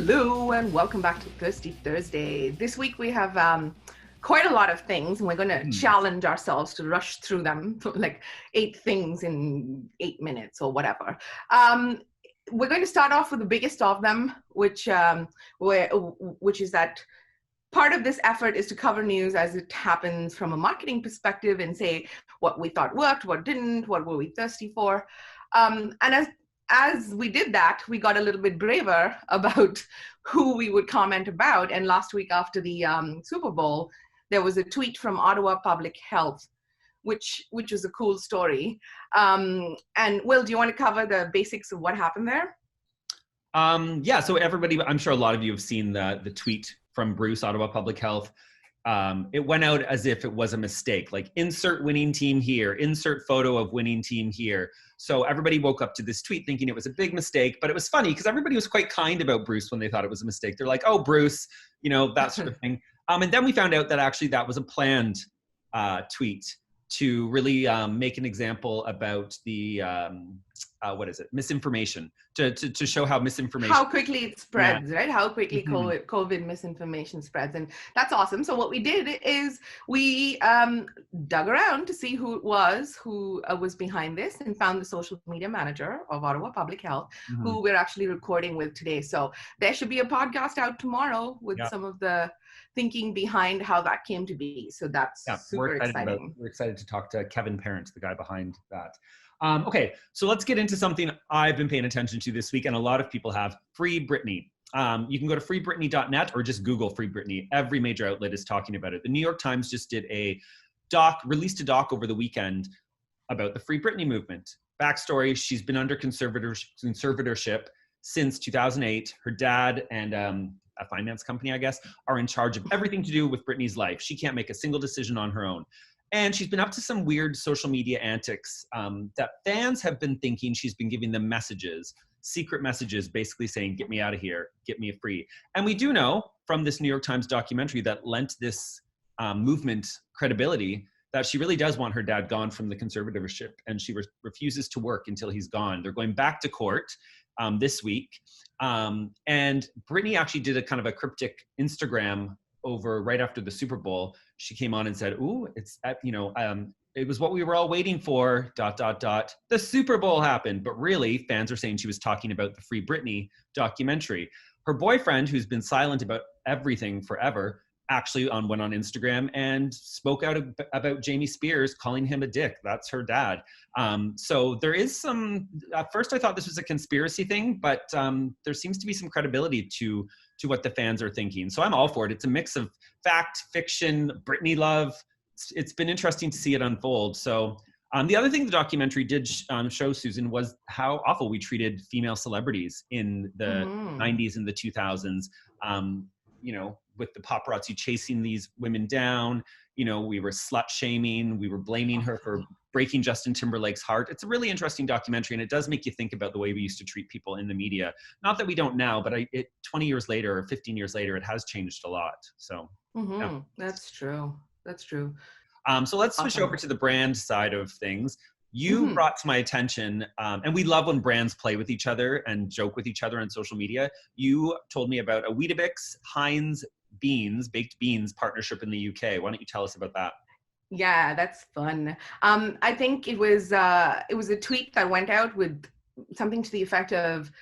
Hello and welcome back to Thirsty Thursday. This week we have quite a lot of things and we're going to challenge ourselves to rush through them, like 8 things in 8 minutes or whatever. We're going to start off with the biggest of them, which is that part of this effort is to cover news as it happens from a marketing perspective and say what we thought worked, what didn't, what were we thirsty for. And as we did that, we got a little bit braver about who we would comment about. And last week after the Super Bowl, there was a tweet from Ottawa Public Health, which was a cool story. And Will, do you want to cover the basics of what happened there? Yeah, so everybody, I'm sure a lot of you have seen the tweet from Bruce, Ottawa Public Health. It went out as if it was a mistake, like insert winning team here, insert photo of winning team here. So everybody woke up to this tweet thinking it was a big mistake, but it was funny because everybody was quite kind about Bruce when they thought it was a mistake. They're like, oh, Bruce, you know, that sort of thing. And then we found out that actually that was a planned tweet to really make an example about the, misinformation, to show how misinformation. How quickly it spreads, right? How quickly COVID misinformation spreads. And that's awesome. So what we did is we dug around to see who it was who was behind this and found the social media manager of Ottawa Public Health, who we're actually recording with today. So there should be a podcast out tomorrow with some of the thinking behind how that came to be. So that's super exciting. We're excited to talk to Kevin Parent, the guy behind that. Okay, so let's get into something I've been paying attention to this week, and a lot of people have, Free-Britney. You can go to freebritney.net or just Google Free-Britney. Every major outlet is talking about it. The New York Times just did released a doc over the weekend about the Free-Britney movement. Backstory, she's been under conservatorship since 2008. Her dad and a finance company, I guess, are in charge of everything to do with Britney's life. She can't make a single decision on her own. And she's been up to some weird social media antics that fans have been thinking she's been giving them messages, secret messages, basically saying, get me out of here, get me free. And we do know from this New York Times documentary that lent this movement credibility that she really does want her dad gone from the conservatorship, and she refuses to work until he's gone. They're going back to court this week. And Britney actually did a kind of a cryptic Instagram over right after the Super Bowl. She came on and said, ooh, it's, it was what we were all waiting for, ... The Super Bowl happened. But really, fans are saying she was talking about the Free-Britney documentary. Her boyfriend, who's been silent about everything forever, actually went on Instagram and spoke out about Jamie Spears, calling him a dick. That's her dad. So there is some, at first I thought this was a conspiracy thing, but there seems to be some credibility to what the fans are thinking. So I'm all for it. It's a mix of fact, fiction, Britney love. It's been interesting to see it unfold. So the other thing the documentary did show, Susan, was how awful we treated female celebrities in the 90s and the 2000s. With the paparazzi chasing these women down, we were slut shaming, we were blaming her for breaking Justin Timberlake's heart. It's a really interesting documentary, and it does make you think about the way we used to treat people in the media. Not that we don't now, but 20 years later or 15 years later, it has changed a lot. So yeah. That's true. That's true. So let's switch over to the brand side of things. You brought to my attention, and we love when brands play with each other and joke with each other on social media. You told me about a Weetabix Heinz baked beans partnership in the UK. Why don't you tell us about that? Yeah, that's fun. I think it was a tweet that went out with something to the effect of,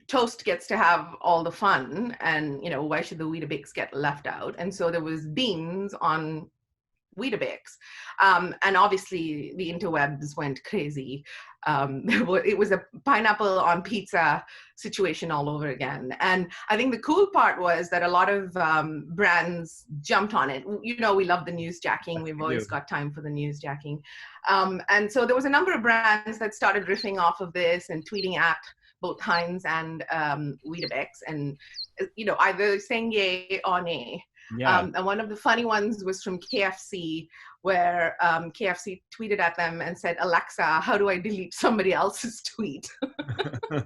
toast gets to have all the fun, and why should the Weetabix get left out? And so there was beans on Weetabix, and obviously the interwebs went crazy. It was a pineapple on pizza situation all over again. And I think the cool part was that a lot of brands jumped on it. We love the newsjacking. We've always got time for the newsjacking. And so there was a number of brands that started riffing off of this and tweeting at both Heinz and Weetabix, and either saying yay or nay. Yeah. And one of the funny ones was from KFC, where KFC tweeted at them and said, Alexa, how do I delete somebody else's tweet?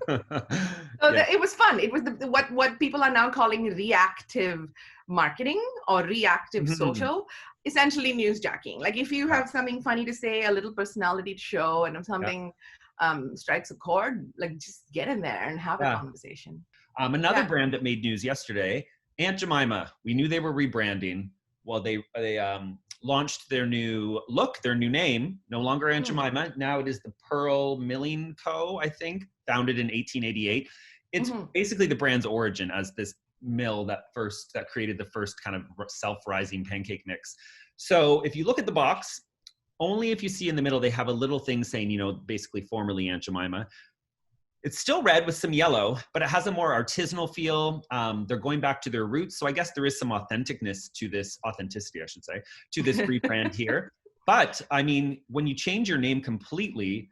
It was fun. It was what people are now calling reactive marketing or reactive social, essentially newsjacking. Like if you have something funny to say, a little personality to show, and if something strikes a chord, like just get in there and have a conversation. Another Yeah. brand that made news yesterday, Aunt Jemima. We knew they were rebranding. Well, they launched their new look, their new name, no longer Aunt Jemima. Now it is the Pearl Milling Co., I think, founded in 1888. It's basically the brand's origin as this mill that created the first kind of self-rising pancake mix. So if you look at the box, only if you see in the middle, they have a little thing saying, you know, basically formerly Aunt Jemima. It's still red with some yellow, but it has a more artisanal feel. They're going back to their roots. So I guess there is some authenticity, I should say, to this rebrand here. But I mean, when you change your name completely,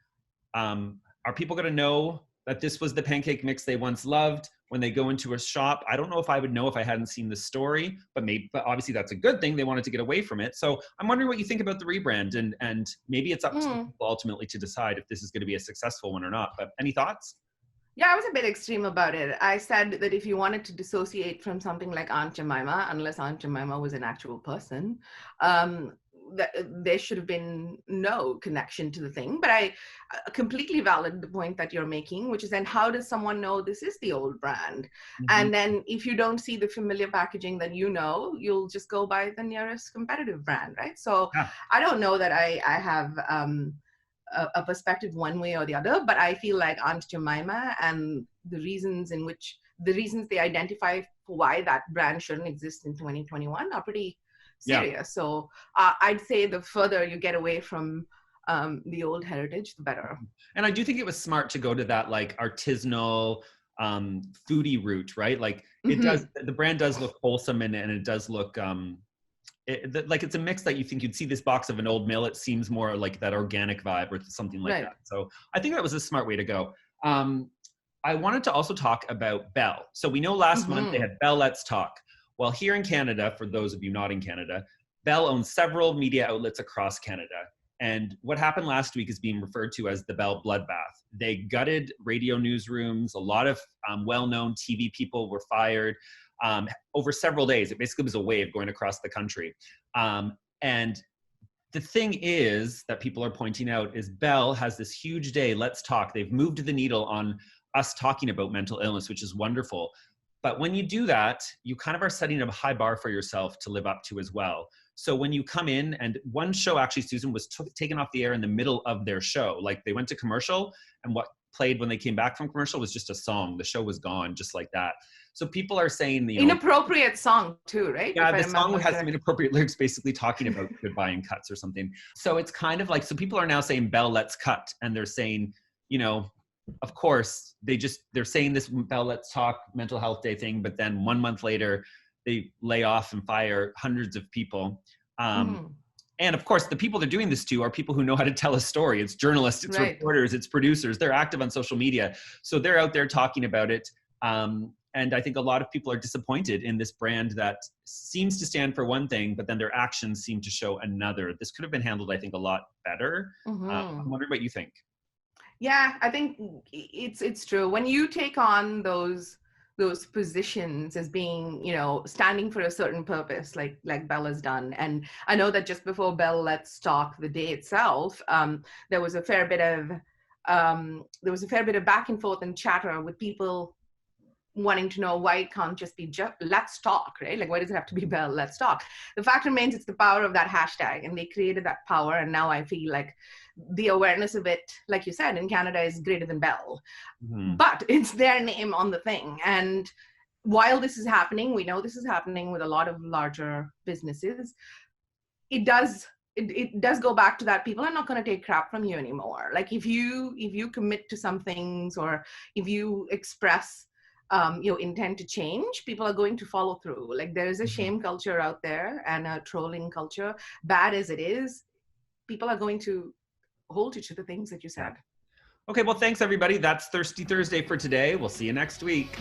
are people going to know that this was the pancake mix they once loved when they go into a shop? I don't know if I would know if I hadn't seen the story, but obviously that's a good thing. They wanted to get away from it. So I'm wondering what you think about the rebrand, and maybe it's up to people ultimately to decide if this is going to be a successful one or not. But any thoughts? Yeah, I was a bit extreme about it. I said that if you wanted to dissociate from something like Aunt Jemima, unless Aunt Jemima was an actual person, there should have been no connection to the thing. But I completely valid the point that you're making, which is then how does someone know this is the old brand? And then if you don't see the familiar packaging that you know, you'll just go by the nearest competitive brand, right? So I don't know that I have a perspective one way or the other, but I feel like Aunt Jemima and the reasons they identify for why that brand shouldn't exist in 2021 are pretty serious. Yeah. So I'd say the further you get away from the old heritage, the better. And I do think it was smart to go to that like artisanal foodie route, right? Like it does, the brand does look wholesome and it does look like it's a mix that you think you'd see this box of an old mill. It seems more like that organic vibe or something like that. So I think that was a smart way to go. I wanted to also talk about Bell. So we know last month they had Bell Let's Talk. Well, here in Canada, for those of you not in Canada, Bell owns several media outlets across Canada. And what happened last week is being referred to as the Bell bloodbath. They gutted radio newsrooms. A lot of well-known TV people were fired. Over several days. It basically was a wave going across the country. And the thing is that people are pointing out is Bell has this huge day, Let's Talk. They've moved the needle on us talking about mental illness, which is wonderful. But when you do that, you kind of are setting a high bar for yourself to live up to as well. So when you come in, and one show actually, Susan, was taken off the air in the middle of their show. Like they went to commercial, and what played when they came back from commercial was just a song. The show was gone just like that. So people are saying the inappropriate song too, right? Yeah, the song has some inappropriate lyrics, basically talking about goodbye and cuts or something. So it's kind of like, so people are now saying Bell Let's Cut, and they're saying, you know, of course they're saying this Bell Let's Talk mental health day thing, but then 1 month later they lay off and fire hundreds of people. And of course, the people they're doing this to are people who know how to tell a story. It's journalists, it's reporters, it's producers. They're active on social media. So they're out there talking about it. And I think a lot of people are disappointed in this brand that seems to stand for one thing, but then their actions seem to show another. This could have been handled, I think, a lot better. I'm wondering what you think. Yeah, I think it's true. When you take on those positions as being, you know, standing for a certain purpose, like Bell has done. And I know that just before Bell Let's Talk, the day itself, there was a fair bit of back and forth and chatter with people wanting to know why it can't just be Let's Talk, right? Like, why does it have to be Bell Let's Talk? The fact remains, it's the power of that hashtag, and they created that power. And now I feel like the awareness of it, like you said, in Canada is greater than Bell, but it's their name on the thing. And while this is happening, we know this is happening with a lot of larger businesses. It does go back to that people are not going to take crap from you anymore. Like if you commit to some things, or if you express your intent to change, people are going to follow through. Like there is a shame culture out there and a trolling culture, bad as it is. People are going to hold you to the things that you said. Okay, well, thanks everybody. That's Thirsty Thursday for today. We'll see you next week.